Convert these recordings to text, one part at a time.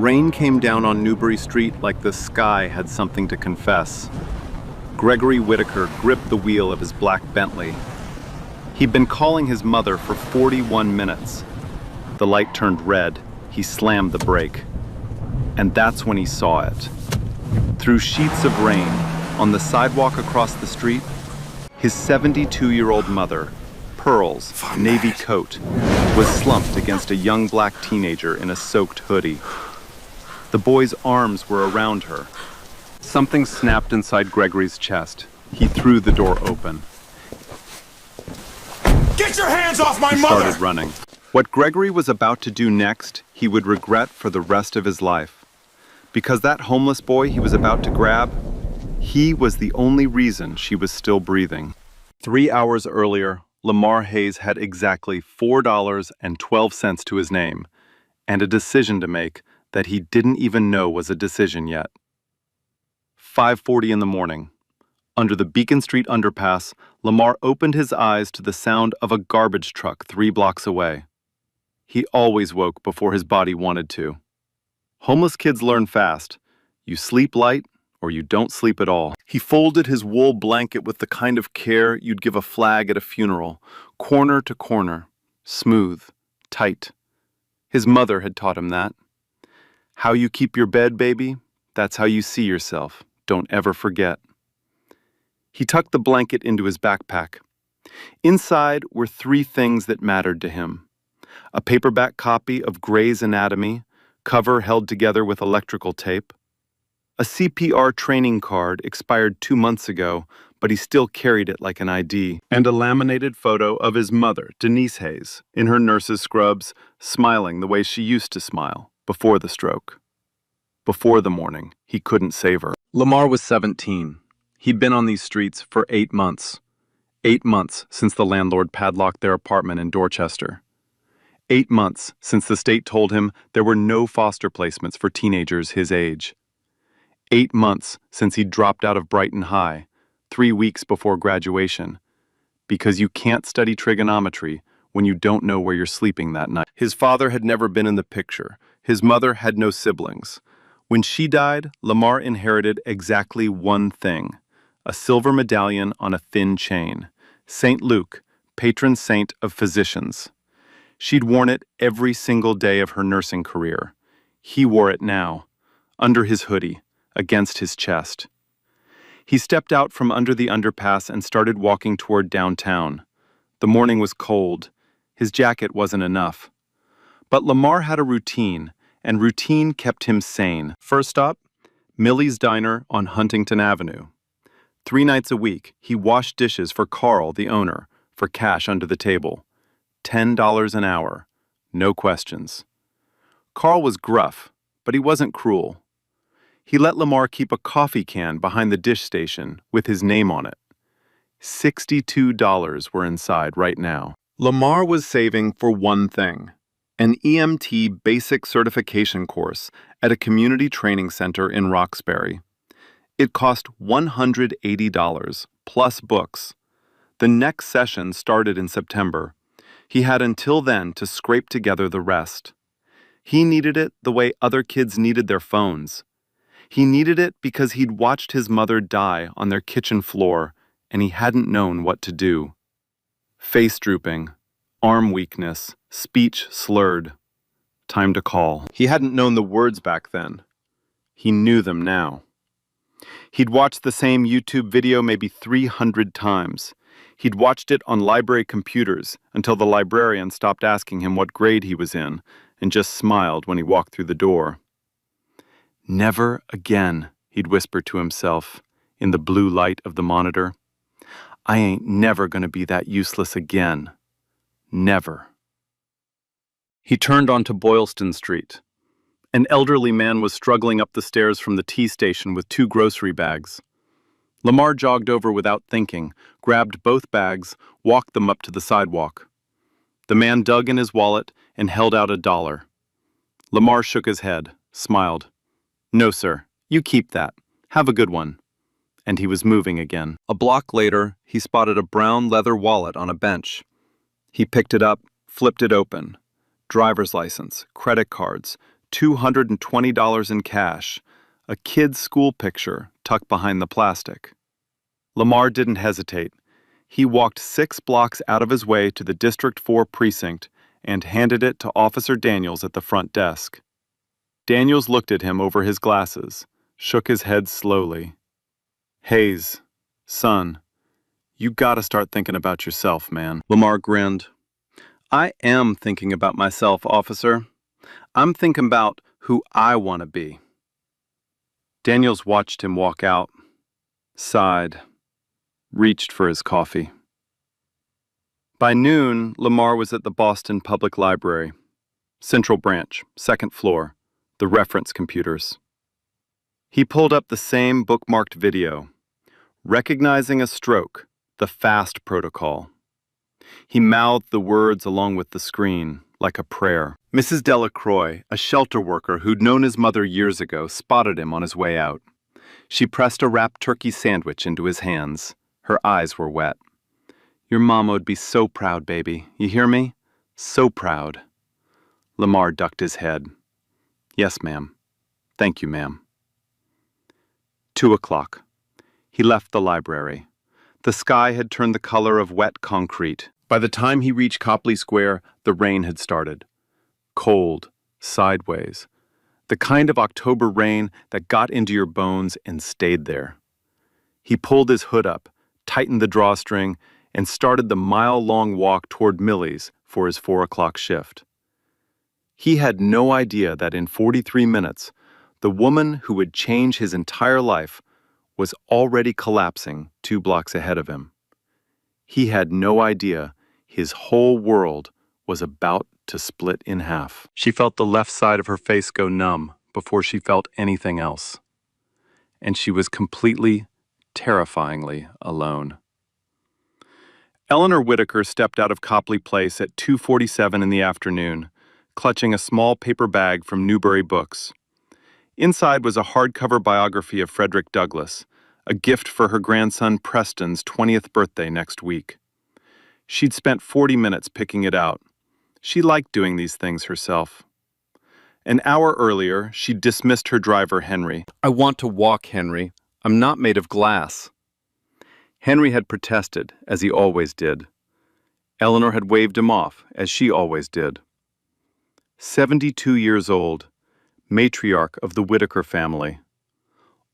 Rain came down on Newbury Street like the sky had something to confess. Gregory Whitaker gripped the wheel of his black Bentley. He'd been calling his mother for 41 minutes. The light turned red. He slammed the brake. And that's when he saw it. Through sheets of rain, on the sidewalk across the street, his 72-year-old mother, Pearl's navy coat, was slumped against a young black teenager in a soaked hoodie. The boy's arms were around her. Something snapped inside Gregory's chest. He threw the door open. Get your hands off my He mother! started running. What Gregory was about to do next, he would regret for the rest of his life. Because that homeless boy he was about to grab, he was the only reason she was still breathing. 3 hours earlier, Lamar Hayes had exactly $4.12 to his name, and a decision to make that he didn't even know was a decision yet. 5:40 in the morning. Under the Beacon Street underpass, Lamar opened his eyes to the sound of a garbage truck 3 blocks away. He always woke before his body wanted to. Homeless kids learn fast. You sleep light, or you don't sleep at all. He folded his wool blanket with the kind of care you'd give a flag at a funeral, corner to corner, smooth, tight. His mother had taught him that. How you keep your bed, baby, that's how you see yourself. Don't ever forget. He tucked the blanket into his backpack. Inside were 3 things that mattered to him. A paperback copy of Gray's Anatomy, cover held together with electrical tape. A CPR training card expired 2 months ago, but he still carried it like an ID. And a laminated photo of his mother, Denise Hayes, in her nurse's scrubs, smiling the way she used to smile, before the stroke. Before the morning, he couldn't save her. Lamar was 17. He'd been on these streets for 8 months. 8 months since the landlord padlocked their apartment in Dorchester. 8 months since the state told him there were no foster placements for teenagers his age. 8 months since he dropped out of Brighton High, 3 weeks before graduation, because you can't study trigonometry when you don't know where you're sleeping that night. His father had never been in the picture. His mother had no siblings. When she died, Lamar inherited exactly one thing: a silver medallion on a thin chain. St. Luke, patron saint of physicians. She'd worn it every single day of her nursing career. He wore it now, under his hoodie, against his chest. He stepped out from under the underpass and started walking toward downtown. The morning was cold. His jacket wasn't enough. But Lamar had a routine, and routine kept him sane. First stop, Millie's Diner on Huntington Avenue. 3 nights a week, he washed dishes for Carl, the owner, for cash under the table. $10 an hour, no questions. Carl was gruff, but he wasn't cruel. He let Lamar keep a coffee can behind the dish station with his name on it. $62 were inside right now. Lamar was saving for one thing: an EMT basic certification course at a community training center in Roxbury. It cost $180, plus books. The next session started in September. He had until then to scrape together the rest. He needed it the way other kids needed their phones. He needed it because he'd watched his mother die on their kitchen floor, and he hadn't known what to do. Face drooping, arm weakness, speech slurred. Time to call. He hadn't known the words back then. He knew them now. He'd watched the same YouTube video maybe 300 times. He'd watched it on library computers until the librarian stopped asking him what grade he was in and just smiled when he walked through the door. Never again, he'd whisper to himself in the blue light of the monitor. I ain't never gonna be that useless again. Never. He turned onto Boylston Street. An elderly man was struggling up the stairs from the T station with 2 grocery bags. Lamar jogged over without thinking, grabbed both bags, walked them up to the sidewalk. The man dug in his wallet and held out $1. Lamar shook his head, smiled. No, sir, you keep that. Have a good one. And he was moving again. A block later, he spotted a brown leather wallet on a bench. He picked it up, flipped it open. Driver's license, credit cards, $220 in cash, a kid's school picture tucked behind the plastic. Lamar didn't hesitate. He walked 6 blocks out of his way to the District 4 precinct and handed it to Officer Daniels at the front desk. Daniels looked at him over his glasses, shook his head slowly. "Hayes, son, you gotta start thinking about yourself, man." Lamar grinned. "I am thinking about myself, officer. I'm thinking about who I want to be." Daniels watched him walk out, sighed, reached for his coffee. By noon, Lamar was at the Boston Public Library, Central Branch, 2nd floor, the reference computers. He pulled up the same bookmarked video, recognizing a stroke, the FAST protocol. He mouthed the words along with the screen, like a prayer. Mrs. Delacroix, a shelter worker who'd known his mother years ago, spotted him on his way out. She pressed a wrapped turkey sandwich into his hands. Her eyes were wet. "Your mama would be so proud, baby. You hear me? So proud." Lamar ducked his head. "Yes, ma'am. Thank you, ma'am." 2:00. He left the library. The sky had turned the color of wet concrete. By the time he reached Copley Square, the rain had started. Cold, sideways. The kind of October rain that got into your bones and stayed there. He pulled his hood up, tightened the drawstring, and started the mile-long walk toward Millie's for his 4:00 shift. He had no idea that in 43 minutes, the woman who would change his entire life was already collapsing 2 blocks ahead of him. He had no idea his whole world was about to split in half. She felt the left side of her face go numb before she felt anything else. And she was completely, terrifyingly alone. Eleanor Whitaker stepped out of Copley Place at 2:47 in the afternoon, clutching a small paper bag from Newbury Books. Inside was a hardcover biography of Frederick Douglass, a gift for her grandson Preston's 20th birthday next week. She'd spent 40 minutes picking it out. She liked doing these things herself. An hour earlier, she dismissed her driver, Henry. "I want to walk, Henry. I'm not made of glass." Henry had protested, as he always did. Eleanor had waved him off, as she always did. 72 years old, matriarch of the Whitaker family.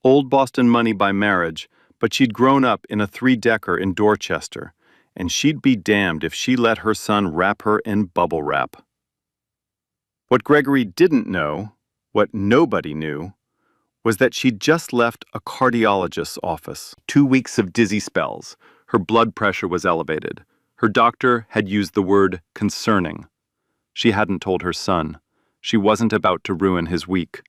Old Boston money by marriage, but she'd grown up in a 3-decker in Dorchester, and she'd be damned if she let her son wrap her in bubble wrap. What Gregory didn't know, what nobody knew, was that she'd just left a cardiologist's office. 2 weeks of dizzy spells. Her blood pressure was elevated. Her doctor had used the word concerning. She hadn't told her son. She wasn't about to ruin his week.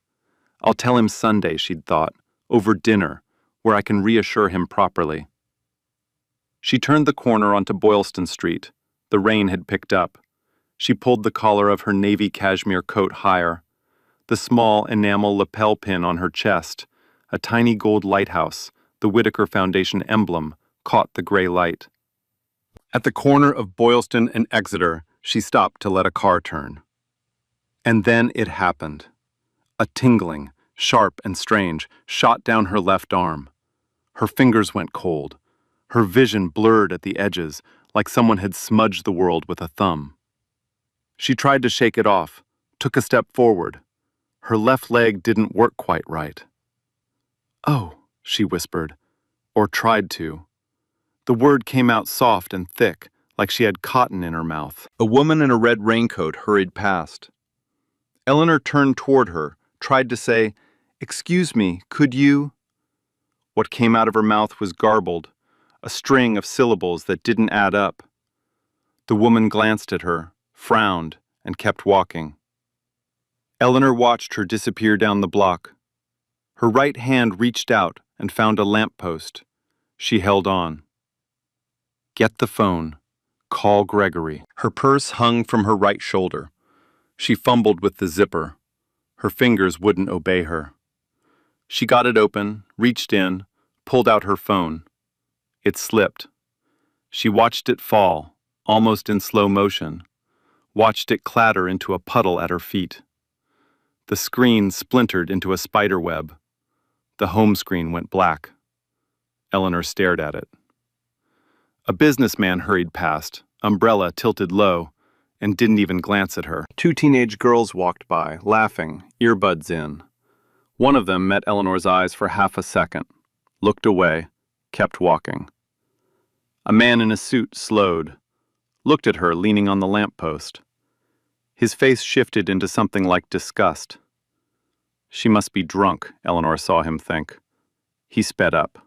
"I'll tell him Sunday," she'd thought, "over dinner, where I can reassure him properly." She turned the corner onto Boylston Street. The rain had picked up. She pulled the collar of her navy cashmere coat higher. The small enamel lapel pin on her chest, a tiny gold lighthouse, the Whitaker Foundation emblem, caught the gray light. At the corner of Boylston and Exeter, she stopped to let a car turn. And then it happened. A tingling, sharp and strange, shot down her left arm. Her fingers went cold. Her vision blurred at the edges, like someone had smudged the world with a thumb. She tried to shake it off, took a step forward. Her left leg didn't work quite right. "Oh," she whispered, or tried to. The word came out soft and thick, like she had cotton in her mouth. A woman in a red raincoat hurried past. Eleanor turned toward her, tried to say, "Excuse me, could you?" What came out of her mouth was garbled, a string of syllables that didn't add up. The woman glanced at her, frowned, and kept walking. Eleanor watched her disappear down the block. Her right hand reached out and found a lamppost. She held on. Get the phone. Call Gregory. Her purse hung from her right shoulder. She fumbled with the zipper. Her fingers wouldn't obey her. She got it open, reached in, pulled out her phone. It slipped. She watched it fall, almost in slow motion, watched it clatter into a puddle at her feet. The screen splintered into a spider web. The home screen went black. Eleanor stared at it. A businessman hurried past, umbrella tilted low, and didn't even glance at her. Two teenage girls walked by, laughing, earbuds in. One of them met Eleanor's eyes for half a second, looked away, kept walking. A man in a suit slowed, looked at her leaning on the lamppost. His face shifted into something like disgust. She must be drunk, Eleanor saw him think. He sped up.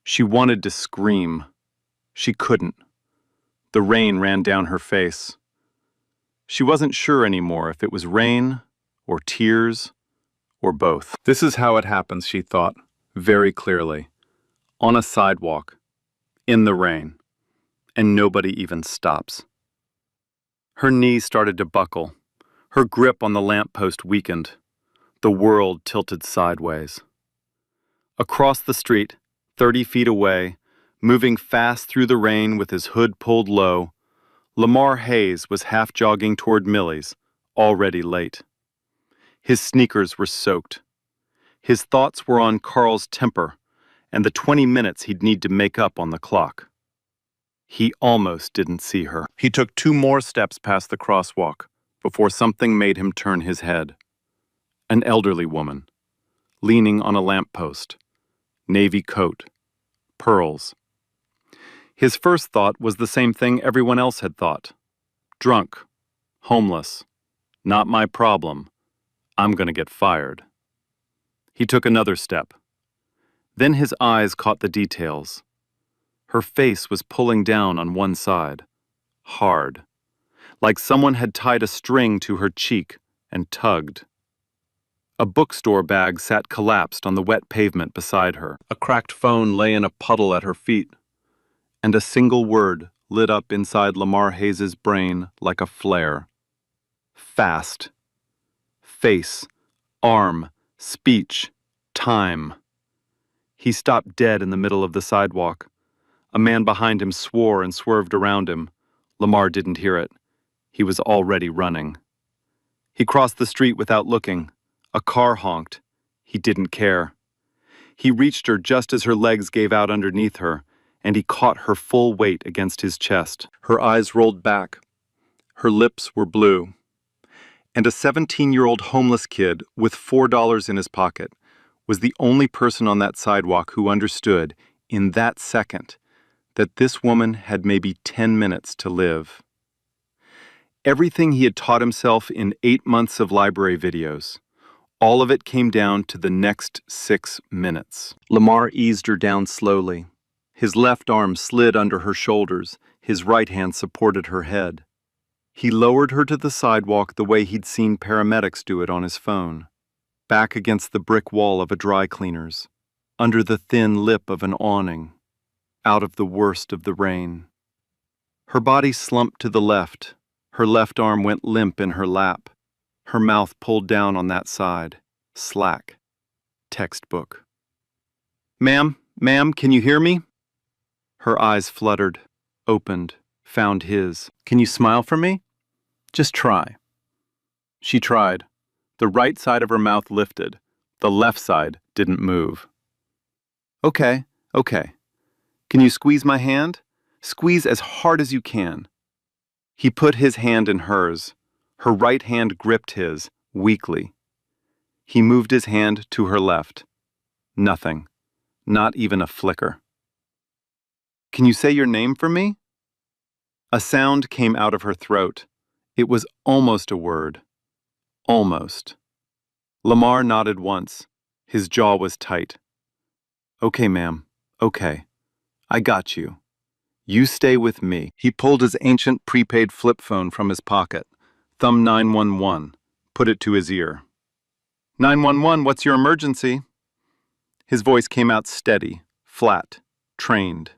She wanted to scream. She couldn't. The rain ran down her face. She wasn't sure anymore if it was rain, or tears, or both. This is how it happens, she thought, very clearly. On a sidewalk, in the rain, and nobody even stops. Her knees started to buckle. Her grip on the lamppost weakened. The world tilted sideways. Across the street, 30 feet away, moving fast through the rain with his hood pulled low, Lamar Hayes was half jogging toward Millie's, already late. His sneakers were soaked. His thoughts were on Carl's temper and the 20 minutes he'd need to make up on the clock. He almost didn't see her. He took 2 more steps past the crosswalk before something made him turn his head. An elderly woman, leaning on a lamppost, navy coat, pearls. His first thought was the same thing everyone else had thought. Drunk, homeless, not my problem. I'm going to get fired. He took another step. Then his eyes caught the details. Her face was pulling down on one side, hard, like someone had tied a string to her cheek and tugged. A bookstore bag sat collapsed on the wet pavement beside her. A cracked phone lay in a puddle at her feet, and a single word lit up inside Lamar Hayes's brain like a flare. Fast. Face, arm, speech, time. He stopped dead in the middle of the sidewalk. A man behind him swore and swerved around him. Lamar didn't hear it. He was already running. He crossed the street without looking. A car honked. He didn't care. He reached her just as her legs gave out underneath her, and he caught her full weight against his chest. Her eyes rolled back. Her lips were blue. And a 17-year-old homeless kid with $4 in his pocket was the only person on that sidewalk who understood, in that second, that this woman had maybe 10 minutes to live. Everything he had taught himself in 8 months of library videos, all of it came down to the next 6 minutes. Lamar eased her down slowly. His left arm slid under her shoulders, his right hand supported her head. He lowered her to the sidewalk the way he'd seen paramedics do it on his phone, back against the brick wall of a dry cleaner's, under the thin lip of an awning, out of the worst of the rain. Her body slumped to the left, her left arm went limp in her lap, her mouth pulled down on that side, slack, textbook. Ma'am, can you hear me? Her eyes fluttered, opened, found his. Can you smile for me? Just try. She tried. The right side of her mouth lifted. The left side didn't move. Okay. Can you squeeze my hand? Squeeze as hard as you can. He put his hand in hers. Her right hand gripped his, weakly. He moved his hand to her left. Nothing. Not even a flicker. Can you say your name for me? A sound came out of her throat. It was almost a word. Almost. Lamar nodded once. His jaw was tight. Okay, ma'am. Okay. I got you. You stay with me. He pulled his ancient prepaid flip phone from his pocket. Thumb 911. Put it to his ear. 911, what's your emergency? His voice came out steady, flat, trained.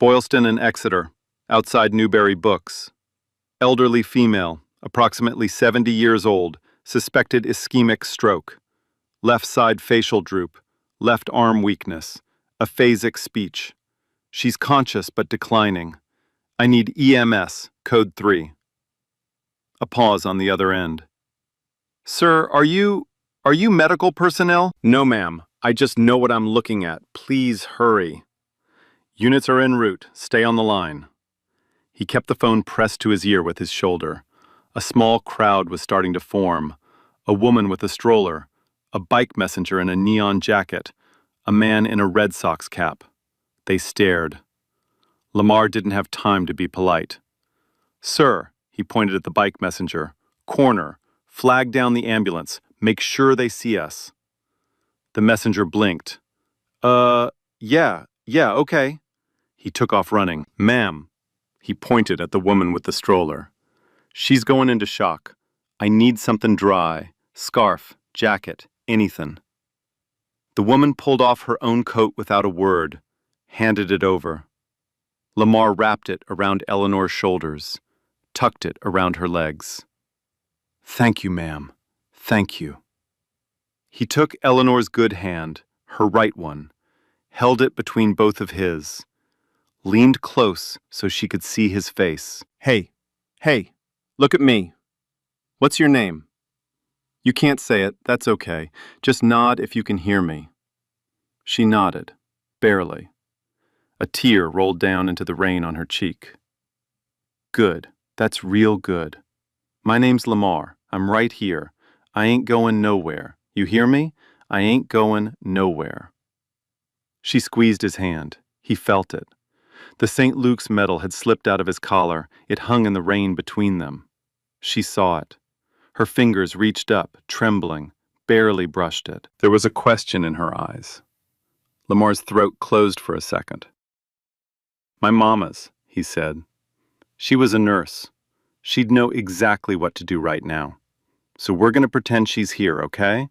Boylston and Exeter, outside Newberry Books. Elderly female, approximately 70 years old, suspected ischemic stroke. Left side facial droop, left arm weakness, aphasic speech. She's conscious but declining. I need EMS, code 3. A pause on the other end. Sir, are you medical personnel? No, ma'am. I just know what I'm looking at. Please hurry. Units are en route. Stay on the line. He kept the phone pressed to his ear with his shoulder. A small crowd was starting to form. A woman with a stroller, a bike messenger in a neon jacket, a man in a Red Sox cap. They stared. Lamar didn't have time to be polite. Sir, he pointed at the bike messenger, corner, flag down the ambulance, make sure they see us. The messenger blinked. Yeah, okay. He took off running. Ma'am, he pointed at the woman with the stroller. She's going into shock. I need something dry. Scarf, jacket, anything. The woman pulled off her own coat without a word, handed it over. Lamar wrapped it around Eleanor's shoulders, tucked it around her legs. Thank you, ma'am. Thank you. He took Eleanor's good hand, her right one, held it between both of his, leaned close so she could see his face. Hey, look at me. What's your name? You can't say it, that's okay. Just nod if you can hear me. She nodded, barely. A tear rolled down into the rain on her cheek. Good, that's real good. My name's Lamar. I'm right here. I ain't going nowhere. You hear me? I ain't going nowhere. She squeezed his hand. He felt it. The St. Luke's medal had slipped out of his collar. It hung in the rain between them. She saw it. Her fingers reached up, trembling, barely brushed it. There was a question in her eyes. Lamar's throat closed for a second. My mama's, he said. She was a nurse. She'd know exactly what to do right now. So we're going to pretend she's here, okay?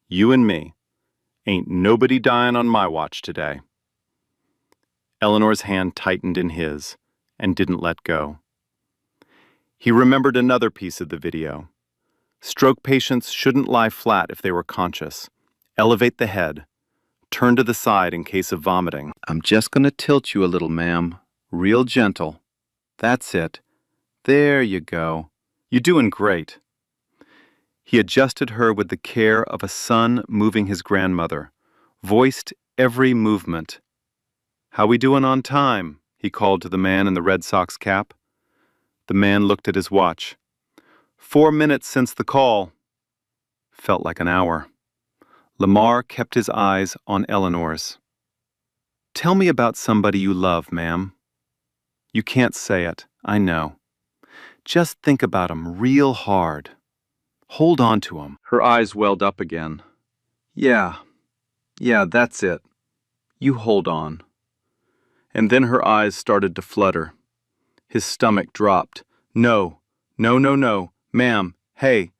You and me. Ain't nobody dying on my watch today. Eleanor's hand tightened in his and didn't let go. He remembered another piece of the video. Stroke patients shouldn't lie flat if they were conscious. Elevate the head. Turn to the side in case of vomiting. I'm just going to tilt you a little, ma'am. Real gentle. That's it. There you go. You're doing great. He adjusted her with the care of a son moving his grandmother, voiced every movement. How we doing on time? He called to the man in the Red Sox cap. The man looked at his watch. 4 minutes since the call. Felt like an hour. Lamar kept his eyes on Eleanor's. Tell me about somebody you love, ma'am. You can't say it, I know. Just think about 'em real hard. Hold on to 'em. Her eyes welled up again. Yeah, that's it. You hold on. And then her eyes started to flutter. His stomach dropped. No. Ma'am, hey,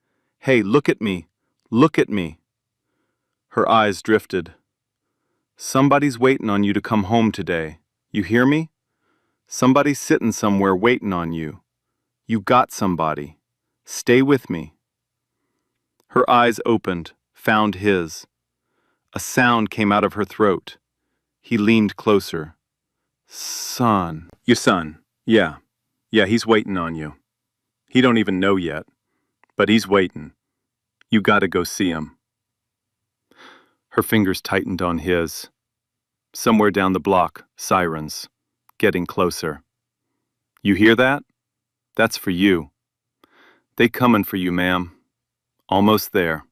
look at me. Look at me. Her eyes drifted. Somebody's waiting on you to come home today. You hear me? Somebody's sitting somewhere waiting on you. You got somebody. Stay with me. Her eyes opened, found his. A sound came out of her throat. He leaned closer. Son. Your son. Yeah, he's waiting on you. He don't even know yet, but he's waiting. You gotta go see him. Her fingers tightened on his. Somewhere down the block, sirens, getting closer. You hear that? That's for you. They comin' for you, ma'am. Almost there.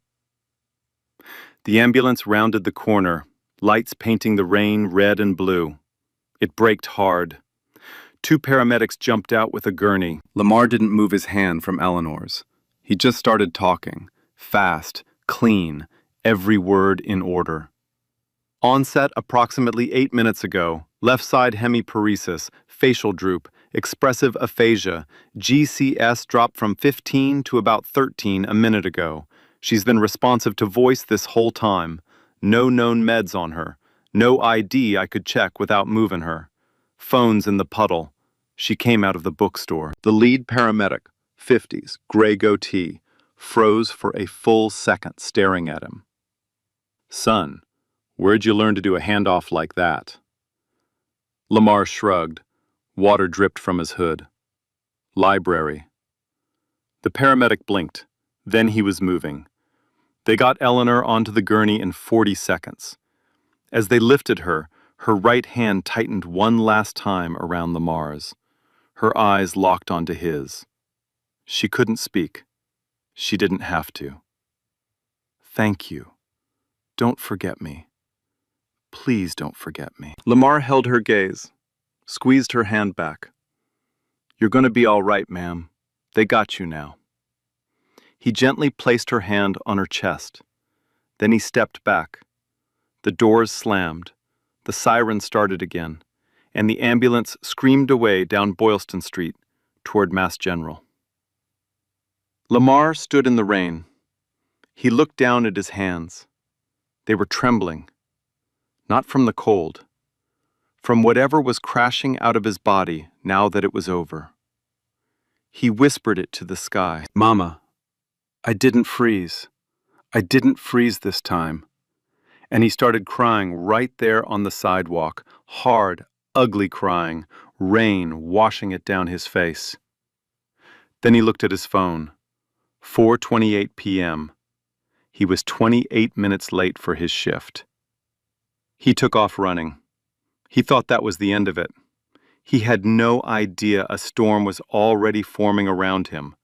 The ambulance rounded the corner, lights painting the rain red and blue. It braked hard. 2 paramedics jumped out with a gurney. Lamar didn't move his hand from Eleanor's. He just started talking, fast, clean, every word in order. Onset approximately 8 minutes ago. Left side hemiparesis, facial droop, expressive aphasia. GCS dropped from 15 to about 13 a minute ago. She's been responsive to voice this whole time. No known meds on her. No ID I could check without moving her. Phone's in the puddle. She came out of the bookstore. The lead paramedic, 50s, gray goatee, froze for a full second staring at him. Son, where'd you learn to do a handoff like that? Lamar shrugged. Water dripped from his hood. Library. The paramedic blinked. Then he was moving. They got Eleanor onto the gurney in 40 seconds. As they lifted her, her right hand tightened one last time around Lamar's. Her eyes locked onto his. She couldn't speak. She didn't have to. Thank you. Don't forget me. Please don't forget me. Lamar held her gaze, squeezed her hand back. You're going to be all right, ma'am. They got you now. He gently placed her hand on her chest. Then he stepped back. The doors slammed. The siren started again, and the ambulance screamed away down Boylston Street toward Mass General. Lamar stood in the rain. He looked down at his hands. They were trembling, not from the cold, from whatever was crashing out of his body now that it was over. He whispered it to the sky. Mama, I didn't freeze. I didn't freeze this time. And he started crying right there on the sidewalk, hard, ugly crying, rain washing it down his face. Then he looked at his phone. 4:28 p.m. He was 28 minutes late for his shift. He took off running. He thought that was the end of it. He had no idea a storm was already forming around him,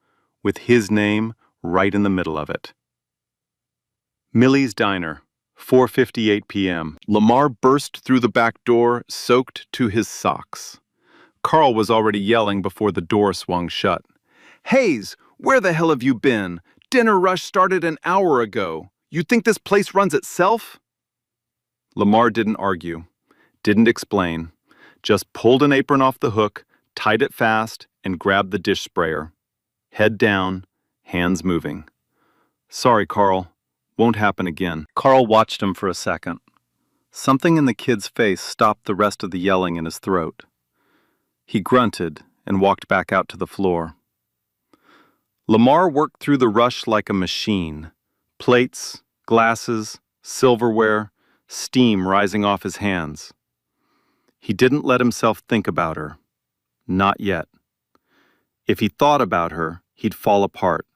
with his name right in the middle of it. Millie's Diner, 4:58 p.m. Lamar burst through the back door, soaked to his socks. Carl was already yelling before the door swung shut. Hayes, where the hell have you been? Dinner rush started an hour ago. You think this place runs itself? Lamar didn't argue, didn't explain, just pulled an apron off the hook, tied it fast, and grabbed the dish sprayer. Head down, hands moving. Sorry, Carl. Won't happen again. Carl watched him for a second. Something in the kid's face stopped the rest of the yelling in his throat. He grunted and walked back out to the floor. Lamar worked through the rush like a machine. Plates, glasses, silverware, steam rising off his hands. He didn't let himself think about her. Not yet. If he thought about her, he'd fall apart.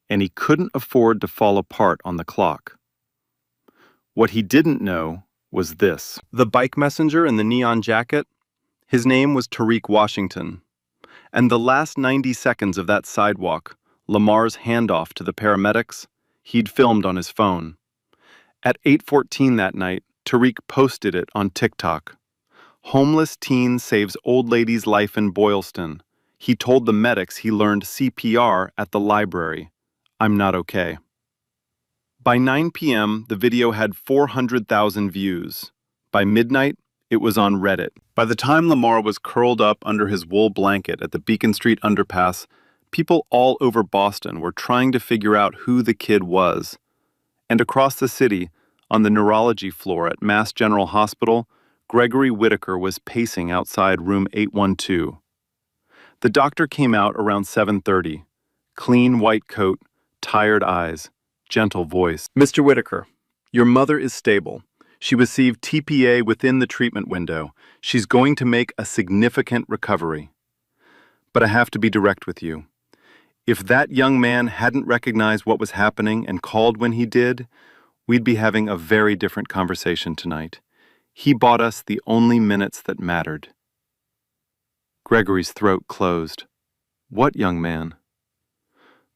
And he couldn't afford to fall apart on the clock. What he didn't know was this. The bike messenger in the neon jacket, his name was Tariq Washington. And the last 90 seconds of that sidewalk, Lamar's handoff to the paramedics, he'd filmed on his phone. At 8:14 that night, Tariq posted it on TikTok. Homeless teen saves old lady's life in Boylston. He told the medics he learned CPR at the library. I'm not okay. By 9 p.m., the video had 400,000 views. By midnight, it was on Reddit. By the time Lamar was curled up under his wool blanket at the Beacon Street underpass, people all over Boston were trying to figure out who the kid was. And across the city, on the neurology floor at Mass General Hospital, Gregory Whitaker was pacing outside room 812. The doctor came out around 7:30. Clean white coat, tired eyes, gentle voice. Mr. Whitaker, your mother is stable. She received TPA within the treatment window. She's going to make a significant recovery. But I have to be direct with you. If that young man hadn't recognized what was happening and called when he did, we'd be having a very different conversation tonight. He bought us the only minutes that mattered. Gregory's throat closed. What young man?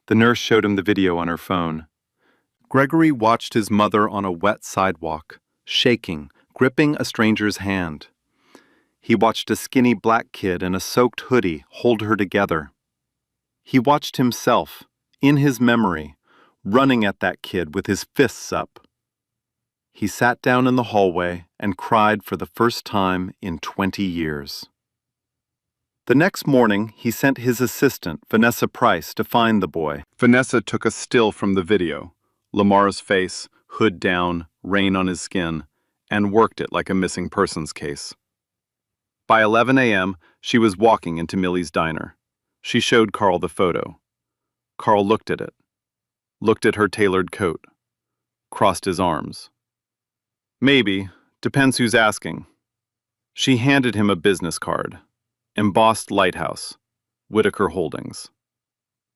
The nurse showed him the video on her phone. Gregory watched his mother on a wet sidewalk, shaking, gripping a stranger's hand. He watched a skinny black kid in a soaked hoodie hold her together. He watched himself, in his memory, running at that kid with his fists up. He sat down in the hallway and cried for the first time in 20 years. The next morning, he sent his assistant, Vanessa Price, to find the boy. Vanessa took a still from the video, Lamar's face, hood down, rain on his skin, and worked it like a missing persons case. By 11 a.m., she was walking into Millie's Diner. She showed Carl the photo. Carl looked at it, looked at her tailored coat, crossed his arms. Maybe, depends who's asking. She handed him a business card. Embossed Lighthouse, Whitaker Holdings.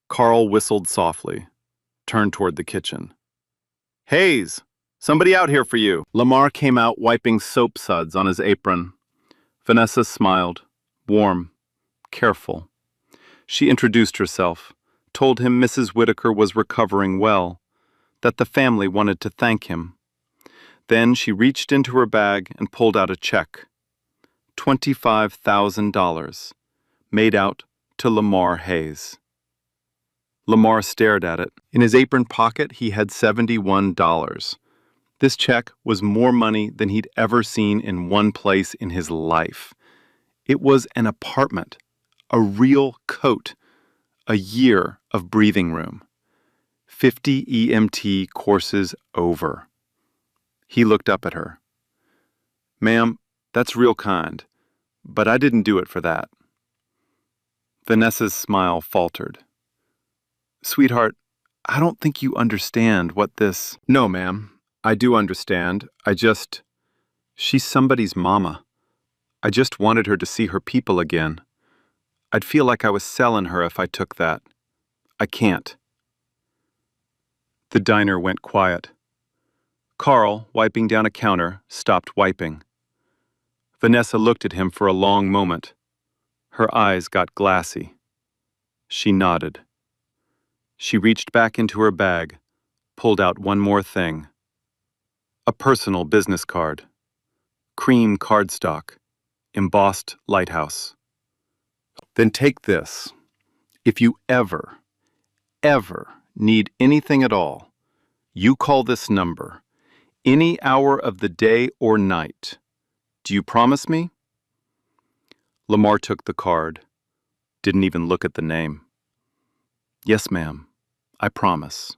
Carl whistled softly, turned toward the kitchen. Hayes, somebody out here for you. Lamar came out wiping soap suds on his apron. Vanessa smiled, warm, careful. She introduced herself, told him Mrs. Whitaker was recovering well, that the family wanted to thank him. Then she reached into her bag and pulled out a check. $25,000, made out to Lamar Hayes. Lamar stared at it. In his apron pocket, he had $71. This check was more money than he'd ever seen in one place in his life. It was an apartment, a real coat, a year of breathing room. 50 EMT courses over. He looked up at her. Ma'am, that's real kind, but I didn't do it for that. Vanessa's smile faltered. Sweetheart, I don't think you understand what this... No, ma'am, I do understand. She's somebody's mama. I just wanted her to see her people again. I'd feel like I was selling her if I took that. I can't. The diner went quiet. Carl, wiping down a counter, stopped wiping. Vanessa looked at him for a long moment. Her eyes got glassy. She nodded. She reached back into her bag, pulled out one more thing. A personal business card. Cream cardstock. Embossed lighthouse. Then take this. If you ever need anything at all, you call this number, any hour of the day or night. Do you promise me? Lamar took the card, didn't even look at the name. Yes, ma'am, I promise.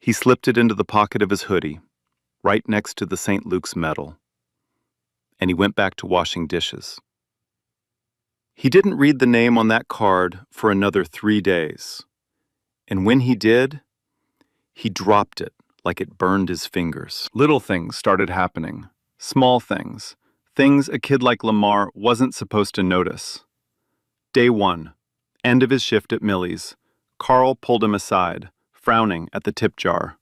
He slipped it into the pocket of his hoodie, right next to the St. Luke's medal, and he went back to washing dishes. He didn't read the name on that card for another 3 days, and when he did, he dropped it like it burned his fingers. Little things started happening, small things, things a kid like Lamar wasn't supposed to notice. Day 1, end of his shift at Millie's, Carl pulled him aside, frowning at the tip jar.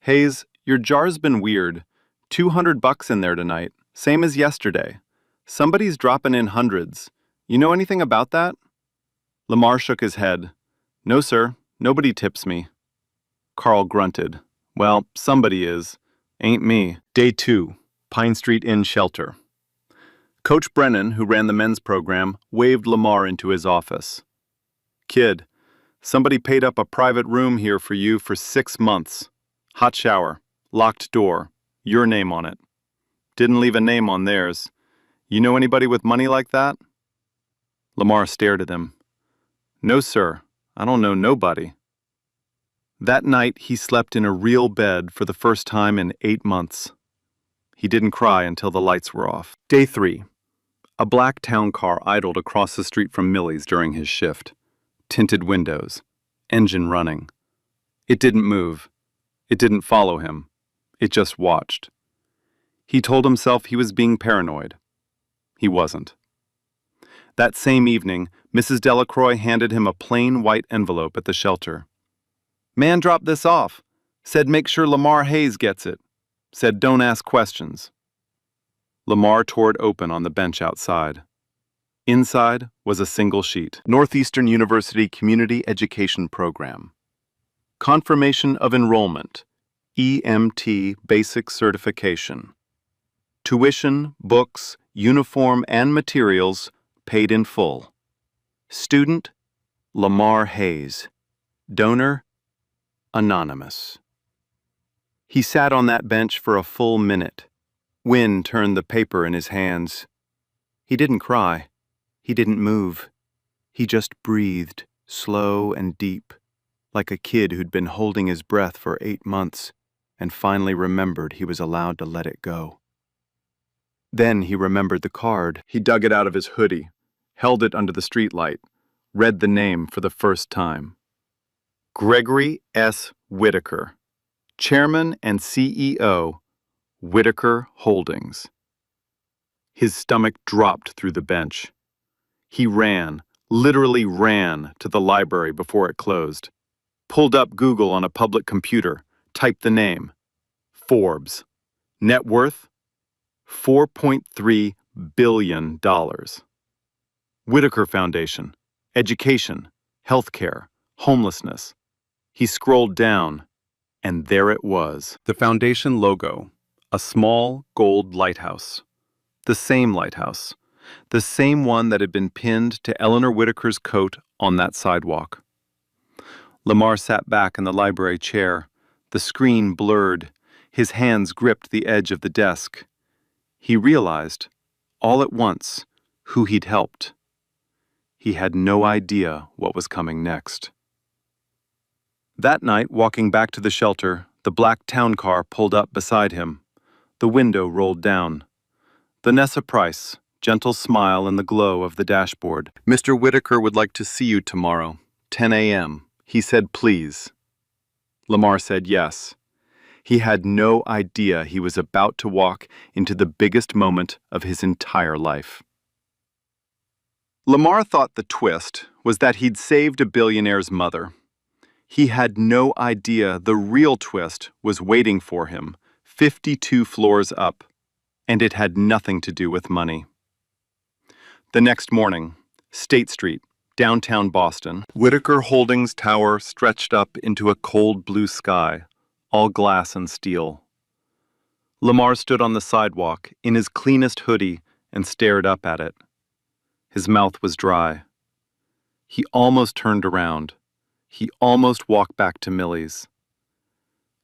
Hayes, your jar's been weird. $200 in there tonight, same as yesterday. Somebody's dropping in hundreds. You know anything about that? Lamar shook his head. No, sir, nobody tips me. Carl grunted. Well, somebody is. Ain't me. Day 2, Pine Street Inn shelter. Coach Brennan, who ran the men's program, waved Lamar into his office. Kid, somebody paid up a private room here for you for 6 months. Hot shower, locked door, your name on it. Didn't leave a name on theirs. You know anybody with money like that? Lamar stared at him. No, sir, I don't know nobody. That night, he slept in a real bed for the first time in 8 months. He didn't cry until the lights were off. Day 3. A black town car idled across the street from Millie's during his shift. Tinted windows. Engine running. It didn't move. It didn't follow him. It just watched. He told himself he was being paranoid. He wasn't. That same evening, Mrs. Delacroix handed him a plain white envelope at the shelter. Man dropped this off. Said make sure Lamar Hayes gets it. Said don't ask questions. Lamar tore it open on the bench outside. Inside was a single sheet. Northeastern University Community Education Program. Confirmation of Enrollment. EMT Basic Certification. Tuition, books, uniform, and materials paid in full. Student, Lamar Hayes. Donor, anonymous. He sat on that bench for a full minute. Wind turned the paper in his hands. He didn't cry. He didn't move. He just breathed, slow and deep, like a kid who'd been holding his breath for 8 months and finally remembered he was allowed to let it go. Then he remembered the card. He dug it out of his hoodie, held it under the streetlight, read the name for the first time. Gregory S. Whitaker, Chairman and CEO, Whitaker Holdings. His stomach dropped through the bench. He ran, literally ran, to the library before it closed. Pulled up Google on a public computer, Type the name. Forbes. Net worth? $4.3 billion. Whitaker Foundation. Education. Healthcare. Homelessness. He scrolled down, and there it was. The foundation logo. A small gold lighthouse. The same lighthouse. The same one that had been pinned to Eleanor Whitaker's coat on that sidewalk. Lamar sat back in the library chair, the screen blurred, his hands gripped the edge of the desk. He realized, all at once, who he'd helped. He had no idea what was coming next. That night, walking back to the shelter, the black town car pulled up beside him. The window rolled down. Vanessa Price, gentle smile in the glow of the dashboard. Mr. Whitaker would like to see you tomorrow, 10 a.m. He said please. Lamar said yes. He had no idea he was about to walk into the biggest moment of his entire life. Lamar thought the twist was that he'd saved a billionaire's mother. He had no idea the real twist was waiting for him, 52 floors up, and it had nothing to do with money. The next morning, State Street, downtown Boston. Whitaker Holdings Tower stretched up into a cold blue sky, all glass and steel. Lamar stood on the sidewalk in his cleanest hoodie and stared up at it. His mouth was dry. He almost turned around. He almost walked back to Millie's.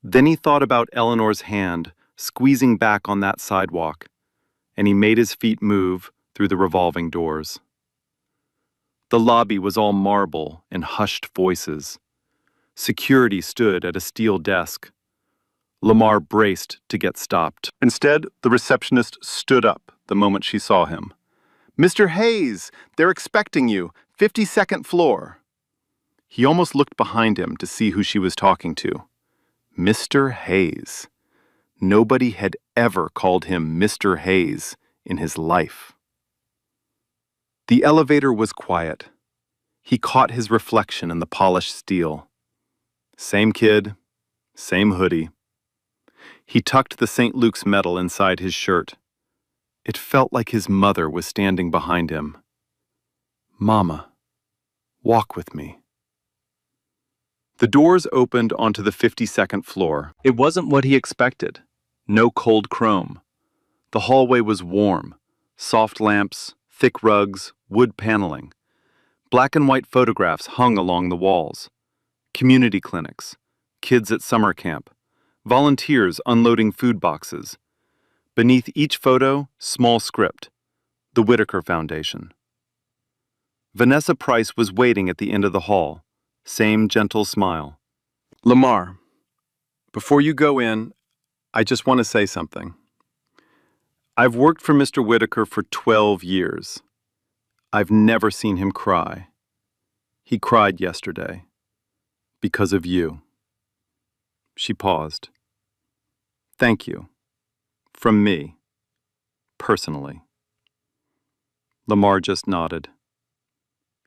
Then he thought about Eleanor's hand squeezing back on that sidewalk, and he made his feet move through the revolving doors. The lobby was all marble and hushed voices. Security stood at a steel desk. Lamar braced to get stopped. Instead, the receptionist stood up the moment she saw him. "Mr. Hayes, they're expecting you, 52nd floor." He almost looked behind him to see who she was talking to. Mr. Hayes. Nobody had ever called him Mr. Hayes in his life. The elevator was quiet. He caught his reflection in the polished steel. Same kid, same hoodie. He tucked the St. Luke's medal inside his shirt. It felt like his mother was standing behind him. "Mama, walk with me." The doors opened onto the 52nd floor. It wasn't what he expected. No cold chrome. The hallway was warm. Soft lamps, thick rugs, wood paneling. Black and white photographs hung along the walls. Community clinics, kids at summer camp, volunteers unloading food boxes. Beneath each photo, small script, the Whitaker Foundation. Vanessa Price was waiting at the end of the hall, same gentle smile. "Lamar, before you go in, I just want to say something. I've worked for Mr. Whitaker for 12 years. I've never seen him cry. He cried yesterday. Because of you." She paused. "Thank you. From me. Personally." Lamar just nodded.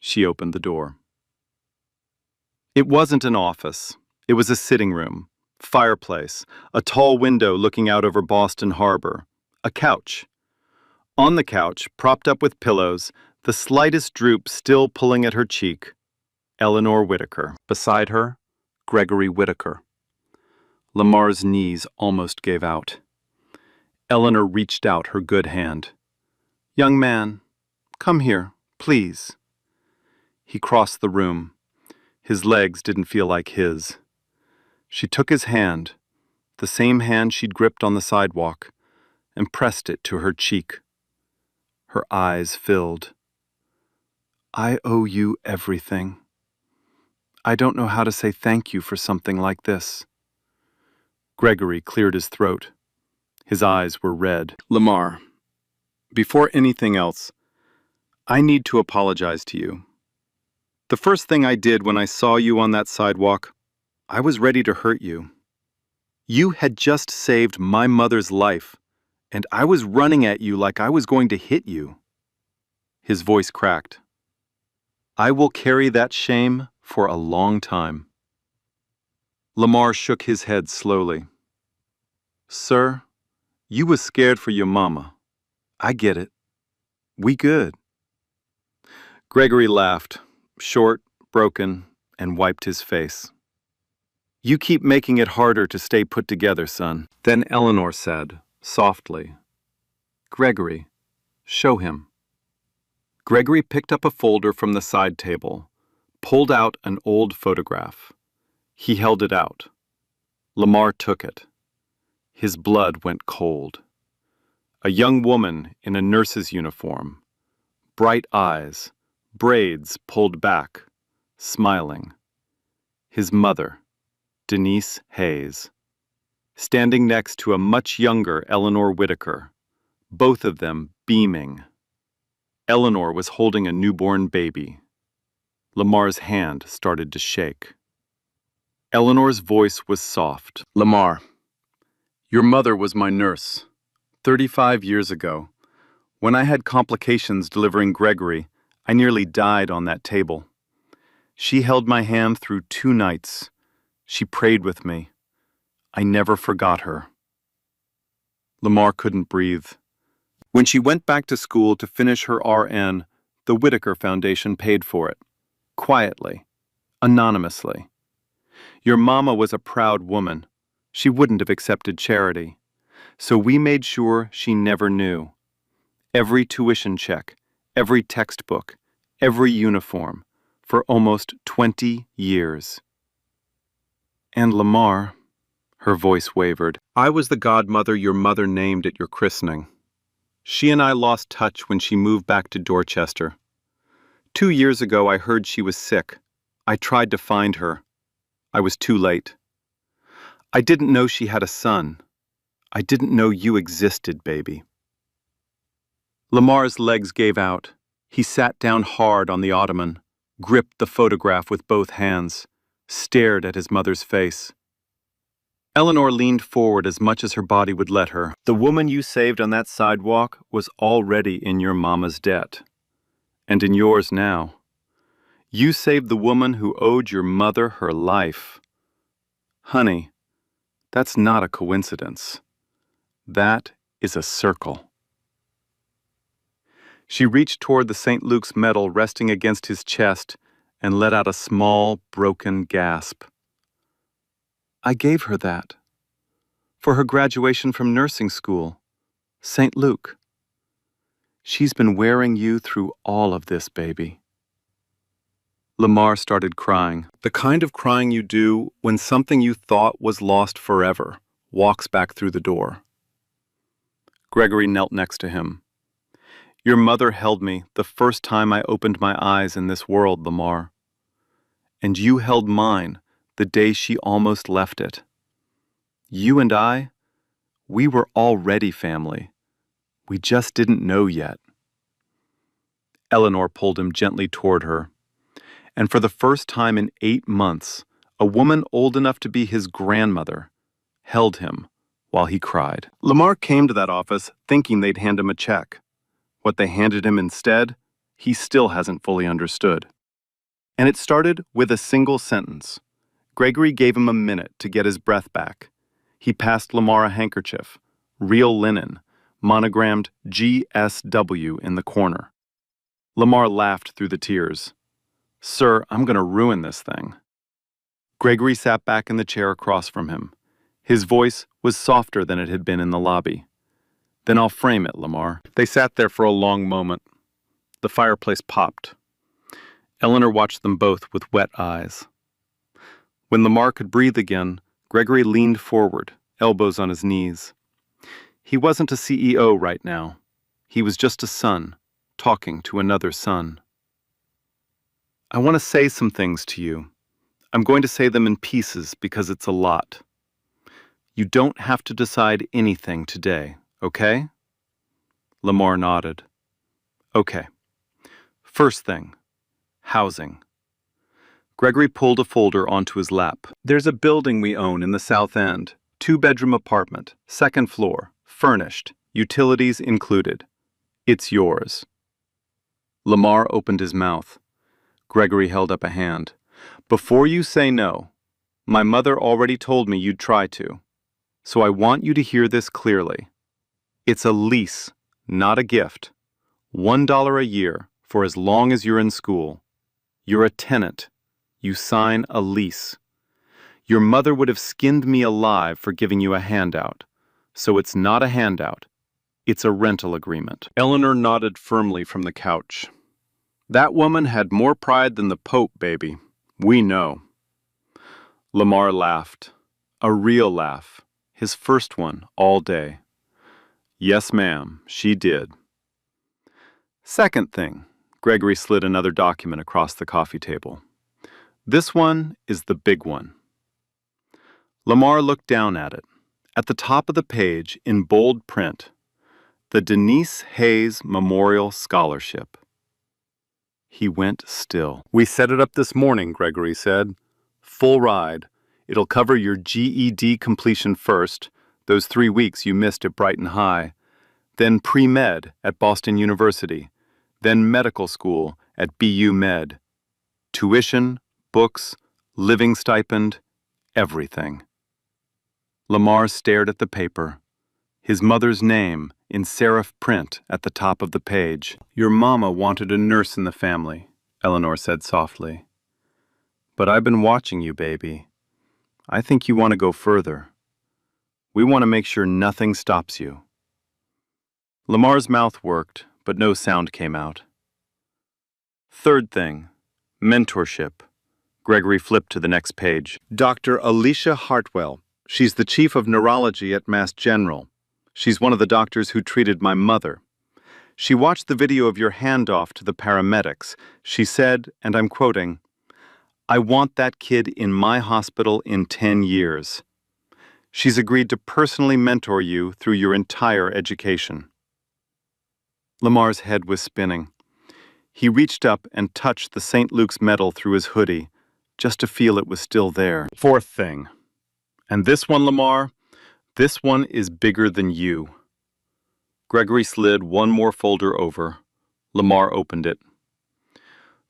She opened the door. It wasn't an office. It was a sitting room, fireplace, a tall window looking out over Boston Harbor, a couch. On the couch, propped up with pillows, the slightest droop still pulling at her cheek, Eleanor Whitaker. Beside her, Gregory Whitaker. Lamar's knees almost gave out. Eleanor reached out her good hand. "Young man, come here, please." He crossed the room. His legs didn't feel like his. She took his hand, the same hand she'd gripped on the sidewalk, and pressed it to her cheek. Her eyes filled. "I owe you everything. I don't know how to say thank you for something like this." Gregory cleared his throat. His eyes were red. "Lamar, before anything else, I need to apologize to you. The first thing I did when I saw you on that sidewalk, I was ready to hurt you. You had just saved my mother's life, and I was running at you like I was going to hit you." His voice cracked. "I will carry that shame for a long time." Lamar shook his head slowly. Sir, you was scared for your mama. I get it. We good. Gregory laughed, short, broken, and wiped his face. You keep making it harder to stay put together, son. Then Eleanor said, softly, Gregory, show him. Gregory picked up a folder from the side table, pulled out an old photograph. He held it out. Lamar took it. His blood went cold. A young woman in a nurse's uniform, bright eyes, braids pulled back, smiling. His mother, Denise Hayes, standing next to a much younger Eleanor Whitaker, both of them beaming. Eleanor was holding a newborn baby. Lamar's hand started to shake. Eleanor's voice was soft. Lamar, your mother was my nurse, 35 years ago. When I had complications delivering Gregory, I nearly died on that table. She held my hand through 2 nights. She prayed with me. I never forgot her. Lamar couldn't breathe. When she went back to school to finish her RN, the Whitaker Foundation paid for it. Quietly. Anonymously. Your mama was a proud woman. She wouldn't have accepted charity. So we made sure she never knew. Every tuition check, every textbook, every uniform, for almost 20 years. And Lamar, her voice wavered, I was the godmother your mother named at your christening. She and I lost touch when she moved back to Dorchester. 2 years ago I heard she was sick. I tried to find her. I was too late. I didn't know she had a son. I didn't know you existed, baby. Lamar's legs gave out. He sat down hard on the ottoman, gripped the photograph with both hands, stared at his mother's face. Eleanor leaned forward as much as her body would let her. The woman you saved on that sidewalk was already in your mama's debt. And in yours now. You saved the woman who owed your mother her life. Honey, that's not a coincidence. That is a circle. She reached toward the St. Luke's medal resting against his chest and let out a small, broken gasp. I gave her that. For her graduation from nursing school, St. Luke. She's been wearing you through all of this, baby. Lamar started crying, the kind of crying you do when something you thought was lost forever walks back through the door. Gregory knelt next to him. Your mother held me the first time I opened my eyes in this world, Lamar. And you held mine the day she almost left it. You and I, we were already family. We just didn't know yet. Eleanor pulled him gently toward her. And for the first time in 8 months, a woman old enough to be his grandmother held him while he cried. Lamar came to that office thinking they'd hand him a check. What they handed him instead, he still hasn't fully understood. And it started with a single sentence. Gregory gave him a minute to get his breath back. He passed Lamar a handkerchief, real linen, monogrammed GSW in the corner. Lamar laughed through the tears. Sir, I'm going to ruin this thing. Gregory sat back in the chair across from him. His voice was softer than it had been in the lobby. Then I'll frame it, Lamar. They sat there for a long moment. The fireplace popped. Eleanor watched them both with wet eyes. When Lamar could breathe again, Gregory leaned forward, elbows on his knees. He wasn't a CEO right now. He was just a son, talking to another son. I want to say some things to you. I'm going to say them in pieces because it's a lot. You don't have to decide anything today, okay? Lamar nodded. Okay. First thing, housing. Gregory pulled a folder onto his lap. There's a building we own in the South End. 2-bedroom apartment, 2nd floor, furnished, utilities included. It's yours. Lamar opened his mouth. Gregory held up a hand. Before you say no, My mother already told me you'd try to, so I want you to hear this clearly. It's a lease, not a gift. $1 a year for as long as you're in school. You're a tenant. You sign a lease. Your mother would have skinned me alive for giving you a handout. So it's not a handout. It's a rental agreement. Eleanor nodded firmly from the couch. That woman had more pride than the Pope, baby. We know. Lamar laughed. A real laugh. His first one all day. Yes, ma'am, she did. Second thing, Gregory slid another document across the coffee table. This one is the big one. Lamar looked down at it. At the top of the page, in bold print, the Denise Hayes Memorial Scholarship. He went still. We set it up this morning, Gregory said. Full ride. It'll cover your GED completion first, those 3 weeks you missed at Brighton High, then pre-med at Boston University, then medical school at BU Med. Tuition, books, living stipend, everything. Lamar stared at the paper. His mother's name in serif print at the top of the page. Your mama wanted a nurse in the family, Eleanor said softly. But I've been watching you, baby. I think you want to go further. We want to make sure nothing stops you. Lamar's mouth worked, but no sound came out. Third thing, mentorship. Gregory flipped to the next page. Dr. Alicia Hartwell. She's the chief of neurology at Mass General. She's one of the doctors who treated my mother. She watched the video of your handoff to the paramedics. She said, and I'm quoting, "I want that kid in my hospital in 10 years. She's agreed to personally mentor you through your entire education." Lamar's head was spinning. He reached up and touched the St. Luke's medal through his hoodie, just to feel it was still there. Fourth thing. And this one, Lamar, this one is bigger than you. Gregory slid one more folder over. Lamar opened it.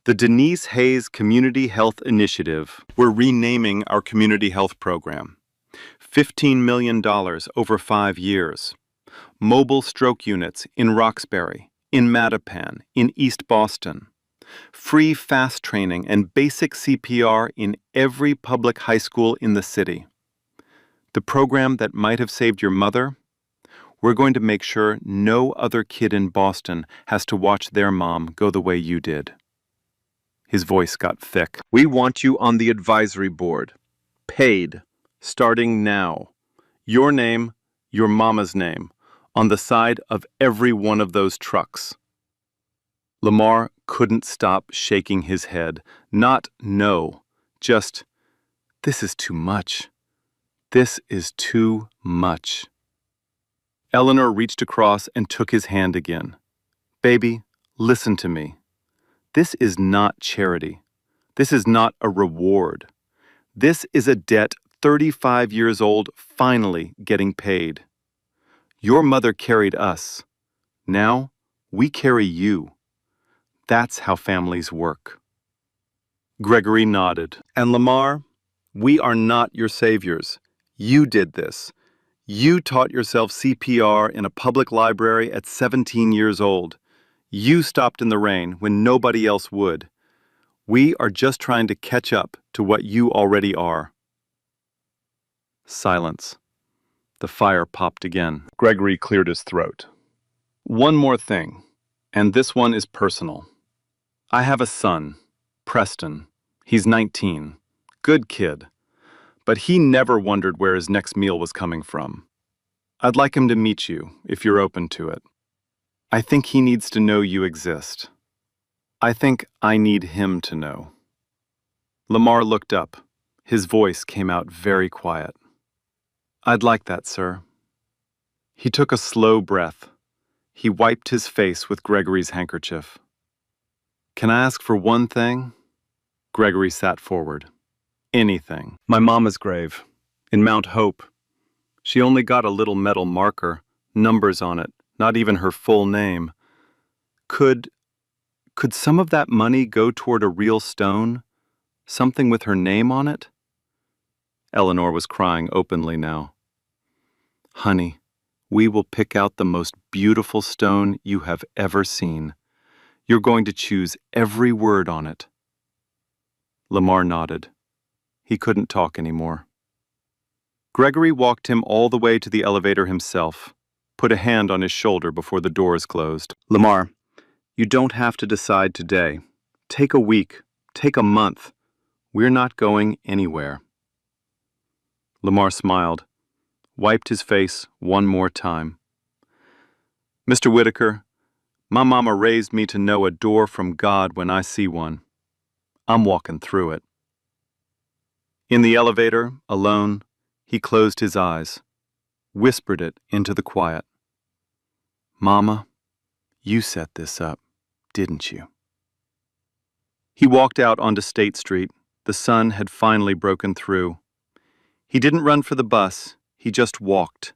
The Denise Hayes Community Health Initiative. We're renaming our community health program. $15 million over 5 years. Mobile stroke units in Roxbury, in Mattapan, in East Boston. Free fast training and basic CPR in every public high school in the city. The program that might have saved your mother, we're going to make sure no other kid in Boston has to watch their mom go the way you did. His voice got thick. We want you on the advisory board. Paid. Starting now. Your name, your mama's name, on the side of every one of those trucks. Lamar couldn't stop shaking his head. Not no. Just, this is too much. This is too much. Eleanor reached across and took his hand again. Baby, listen to me. This is not charity. This is not a reward. This is a debt 35 years old finally getting paid. Your mother carried us. Now, we carry you. That's how families work. Gregory nodded. And Lamar, we are not your saviors. You did this. You taught yourself CPR in a public library at 17 years old. You stopped in the rain when nobody else would. We are just trying to catch up to what you already are. Silence. The fire popped again. Gregory cleared his throat. One more thing, and this one is personal. I have a son, Preston. He's 19. Good kid. But he never wondered where his next meal was coming from. I'd like him to meet you, if you're open to it. I think he needs to know you exist. I think I need him to know. Lamar looked up. His voice came out very quiet. I'd like that, sir. He took a slow breath. He wiped his face with Gregory's handkerchief. Can I ask for one thing? Gregory sat forward. Anything. My mama's grave, in Mount Hope. She only got a little metal marker, numbers on it, not even her full name. Could some of that money go toward a real stone? Something with her name on it? Eleanor was crying openly now. Honey, we will pick out the most beautiful stone you have ever seen. You're going to choose every word on it. Lamar nodded. He couldn't talk anymore. Gregory walked him all the way to the elevator himself, put a hand on his shoulder before the doors closed. Lamar, you don't have to decide today. Take a week, take a month. We're not going anywhere. Lamar smiled, wiped his face one more time. Mr. Whitaker, my mama raised me to know a door from God when I see one. I'm walking through it. In the elevator, alone, he closed his eyes, whispered it into the quiet. Mama, you set this up, didn't you? He walked out onto State Street. The sun had finally broken through. He didn't run for the bus, he just walked,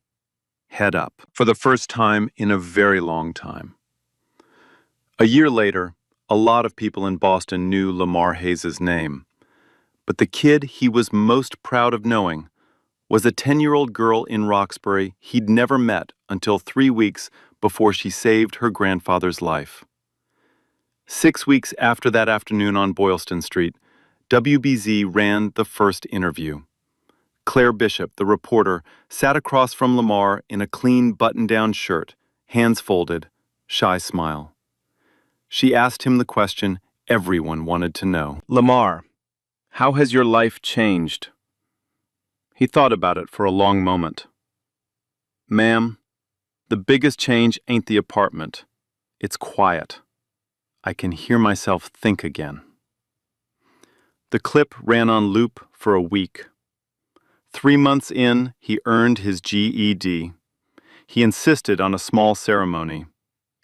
head up, for the first time in a very long time. A year later, a lot of people in Boston knew Lamar Hayes' name, but the kid he was most proud of knowing was a 10-year-old girl in Roxbury he'd never met until 3 weeks before she saved her grandfather's life. 6 weeks after that afternoon on Boylston Street, WBZ ran the first interview. Claire Bishop, the reporter, sat across from Lamar in a clean button-down shirt, hands folded, shy smile. She asked him the question everyone wanted to know. Lamar, how has your life changed? He thought about it for a long moment. Ma'am, the biggest change ain't the apartment. It's quiet. I can hear myself think again. The clip ran on loop for a week. 3 months in, he earned his GED. He insisted on a small ceremony.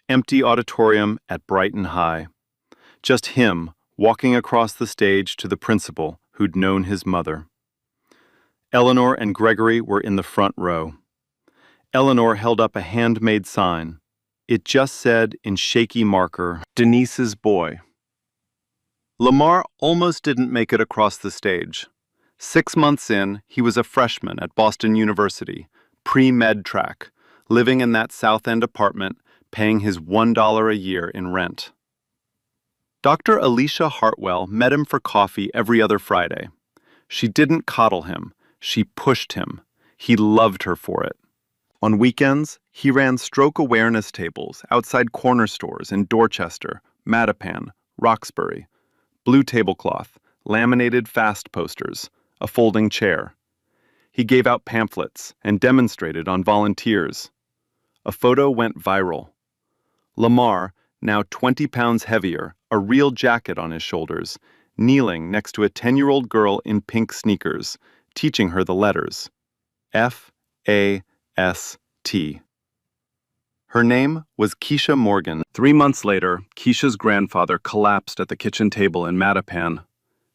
Empty auditorium at Brighton High. Just him walking across the stage to the principal who'd known his mother. Eleanor and Gregory were in the front row. Eleanor held up a handmade sign. It just said in shaky marker, Denise's boy. Lamar almost didn't make it across the stage. 6 months in, he was a freshman at Boston University, pre-med track, living in that South End apartment, paying his $1 a year in rent. Dr. Alicia Hartwell met him for coffee every other Friday. She didn't coddle him, she pushed him. He loved her for it. On weekends, he ran stroke awareness tables outside corner stores in Dorchester, Mattapan, Roxbury, blue tablecloth, laminated fast posters, a folding chair. He gave out pamphlets and demonstrated on volunteers. A photo went viral. Lamar, now 20 pounds heavier, a real jacket on his shoulders, kneeling next to a 10-year-old girl in pink sneakers, teaching her the letters. F-A-S-T. Her name was Keisha Morgan. 3 months later, Keisha's grandfather collapsed at the kitchen table in Mattapan.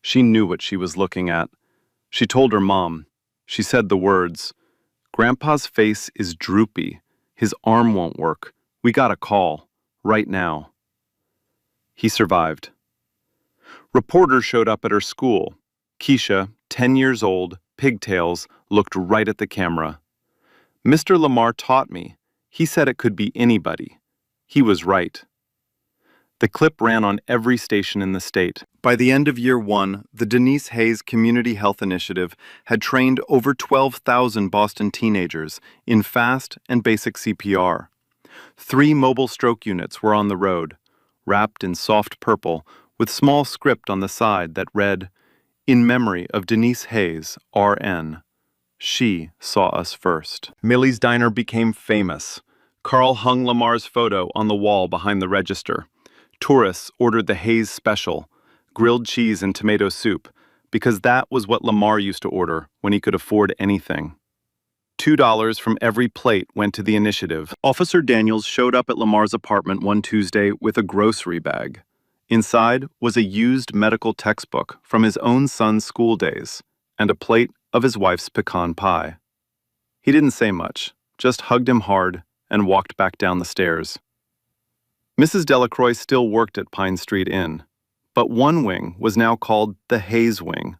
She knew what she was looking at. She told her mom. She said the words, Grandpa's face is droopy. His arm won't work. We got a call. Right now. He survived. Reporters showed up at her school. Keisha, 10 years old, pigtails, looked right at the camera. Mr. Lamar taught me. He said it could be anybody. He was right. The clip ran on every station in the state. By the end of year 1, the Denise Hayes Community Health Initiative had trained over 12,000 Boston teenagers in fast and basic CPR. 3 mobile stroke units were on the road, wrapped in soft purple, with small script on the side that read, In memory of Denise Hayes, RN. She saw us first. Millie's Diner became famous. Carl hung Lamar's photo on the wall behind the register. Tourists ordered the Hayes special, grilled cheese and tomato soup, because that was what Lamar used to order when he could afford anything. $2 from every plate went to the initiative. Officer Daniels showed up at Lamar's apartment one Tuesday with a grocery bag. Inside was a used medical textbook from his own son's school days and a plate of his wife's pecan pie. He didn't say much, just hugged him hard and walked back down the stairs. Mrs. Delacroix still worked at Pine Street Inn, but one wing was now called the Hayes Wing.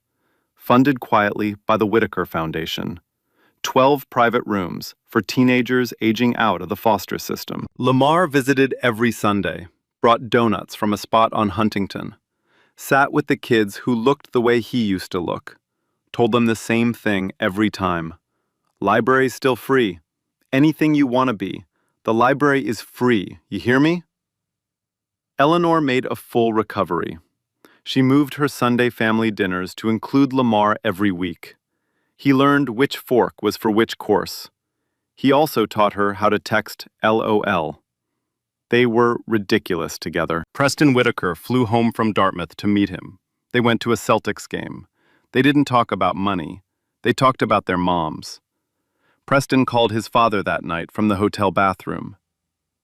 funded quietly by the Whitaker Foundation. 12 private rooms for teenagers aging out of the foster system. Lamar visited every Sunday, brought donuts from a spot on Huntington, sat with the kids who looked the way he used to look, told them the same thing every time. Library's still free. Anything you want to be. The library is free, you hear me? Eleanor made a full recovery. She moved her Sunday family dinners to include Lamar every week. He learned which fork was for which course. He also taught her how to text LOL. They were ridiculous together. Preston Whitaker flew home from Dartmouth to meet him. They went to a Celtics game. They didn't talk about money. They talked about their moms. Preston called his father that night from the hotel bathroom.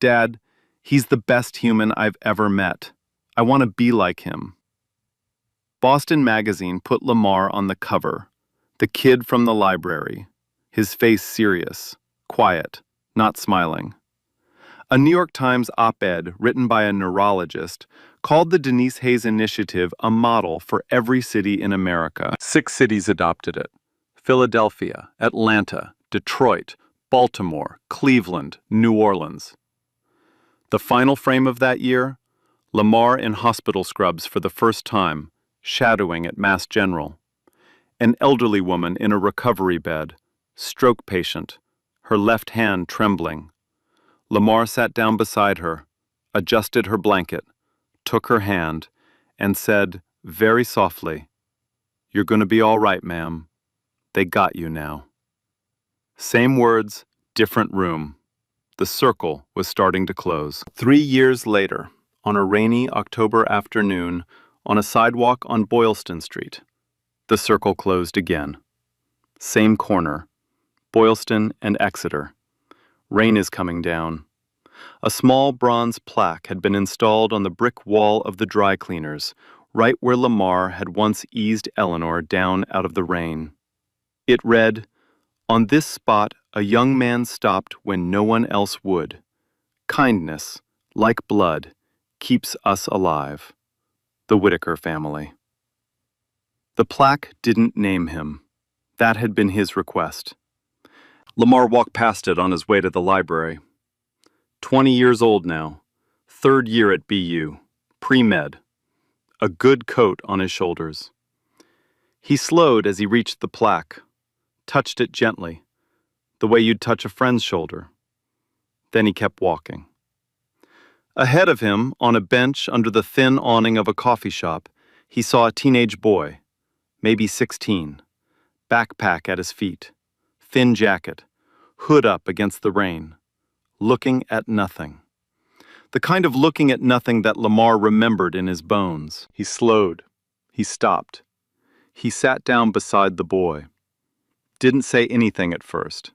"Dad, he's the best human I've ever met. I want to be like him." Boston Magazine put Lamar on the cover, the kid from the library, his face serious, quiet, not smiling. A New York Times op-ed written by a neurologist called the Denise Hayes Initiative a model for every city in America. 6 cities adopted it: Philadelphia, Atlanta, Detroit, Baltimore, Cleveland, New Orleans. The final frame of that year, Lamar in hospital scrubs for the first time, shadowing at Mass General. An elderly woman in a recovery bed, stroke patient, her left hand trembling. Lamar sat down beside her, adjusted her blanket, took her hand, and said very softly, "You're going to be all right, ma'am. They got you now." Same words, different room. The circle was starting to close. 3 years later, on a rainy October afternoon, on a sidewalk on Boylston Street, the circle closed again. Same corner, Boylston and Exeter. Rain is coming down. A small bronze plaque had been installed on the brick wall of the dry cleaners, right where Lamar had once eased Eleanor down out of the rain. It read, "On this spot, a young man stopped when no one else would. Kindness, like blood, keeps us alive. The Whitaker family." The plaque didn't name him. That had been his request. Lamar walked past it on his way to the library. 20 years old now, 3rd year at BU, pre-med. A good coat on his shoulders. He slowed as he reached the plaque, touched it gently, the way you'd touch a friend's shoulder. Then he kept walking. Ahead of him, on a bench under the thin awning of a coffee shop, he saw a teenage boy, maybe 16, backpack at his feet, thin jacket, hood up against the rain, looking at nothing. The kind of looking at nothing that Lamar remembered in his bones. He slowed. He stopped. He sat down beside the boy. Didn't say anything at first.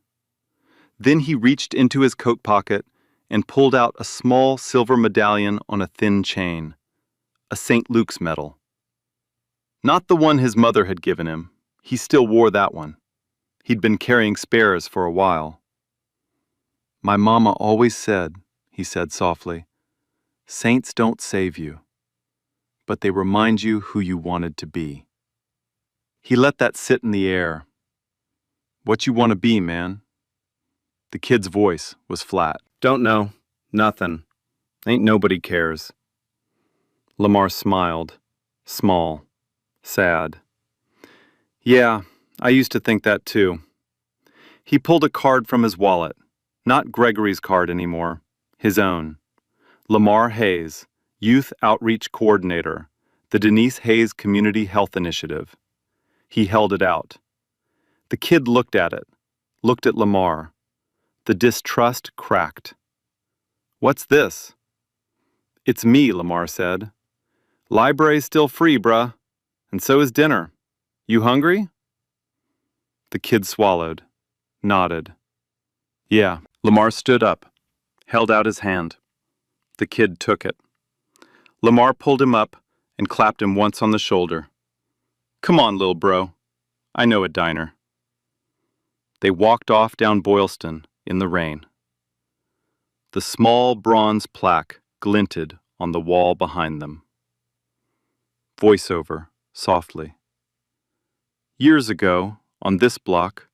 Then he reached into his coat pocket and pulled out a small silver medallion on a thin chain, a St. Luke's medal. Not the one his mother had given him. He still wore that one. He'd been carrying spares for a while. "My mama always said," he said softly, "saints don't save you, but they remind you who you wanted to be." He let that sit in the air. "What you want to be, man?" The kid's voice was flat. "Don't know. Nothing. Ain't nobody cares." Lamar smiled. Small. Sad. "Yeah, I used to think that too." He pulled a card from his wallet. Not Gregory's card anymore. His own. Lamar Hayes, Youth Outreach Coordinator, the Denise Hayes Community Health Initiative. He held it out. The kid looked at it, looked at Lamar. The distrust cracked. "What's this?" "It's me," Lamar said. "Library's still free, bruh. And so is dinner. You hungry?" The kid swallowed, nodded. "Yeah." Lamar stood up, held out his hand. The kid took it. Lamar pulled him up and clapped him once on the shoulder. "Come on, little bro. I know a diner." They walked off down Boylston in the rain. The small bronze plaque glinted on the wall behind them. Voiceover, softly. Years ago, on this block,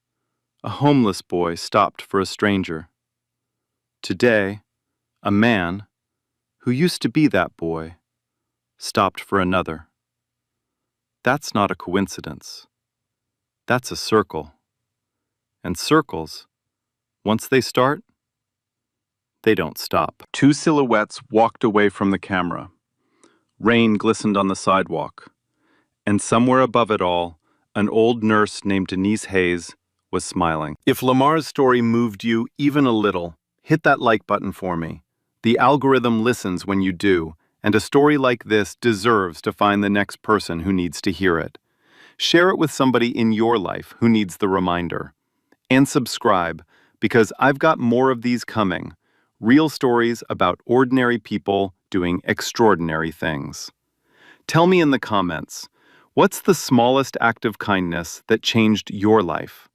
a homeless boy stopped for a stranger. Today, a man, who used to be that boy, stopped for another. That's not a coincidence. That's a circle. And circles, once they start, they don't stop. Two silhouettes walked away from the camera. Rain glistened on the sidewalk. And somewhere above it all, an old nurse named Denise Hayes was smiling. If Lamar's story moved you even a little, hit that like button for me. The algorithm listens when you do, and a story like this deserves to find the next person who needs to hear it. Share it with somebody in your life who needs the reminder. And subscribe, because I've got more of these coming. Real stories about ordinary people doing extraordinary things. Tell me in the comments, what's the smallest act of kindness that changed your life?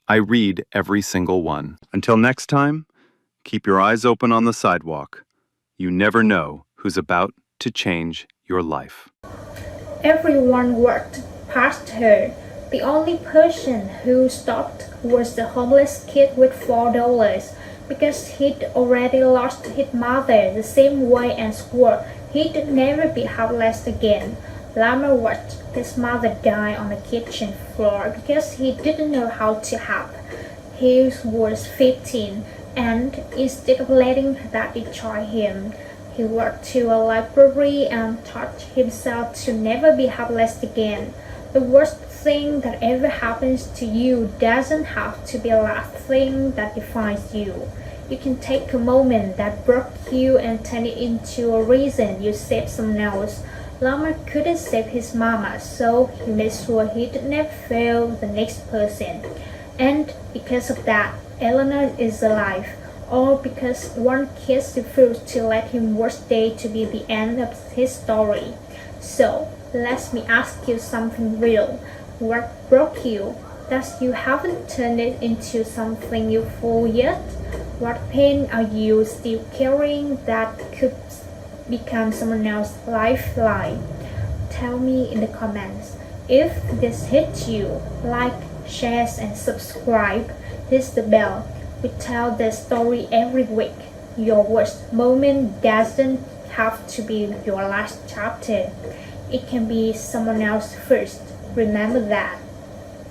I read every single one. Until next time, keep your eyes open on the sidewalk. You never know who's about to change your life. Everyone walked past her. The only person who stopped was the homeless kid with $4 because he'd already lost his mother the same way and swore he'd never be homeless again. Lamar watched his mother die on the kitchen floor because he didn't know how to help. He was 15, and instead of letting that destroy him, he walked to a library and taught himself to never be helpless again. The worst thing that ever happens to you doesn't have to be the last thing that defines you. You can take a moment that broke you and turn it into a reason you saved someone else. Lamar couldn't save his mama, so he made sure he'd never fail the next person. And because of that, Eleanor is alive. All because one kid refused to let his worst day to be the end of his story. So, let me ask you something real. What broke you? That you haven't turned it into something useful yet? What pain are you still carrying that could become someone else's lifeline? Tell me in the comments. If this hit you, like, share, and subscribe. Hit the bell. We tell the story every week. Your worst moment doesn't have to be your last chapter. It can be someone else's first. Remember that.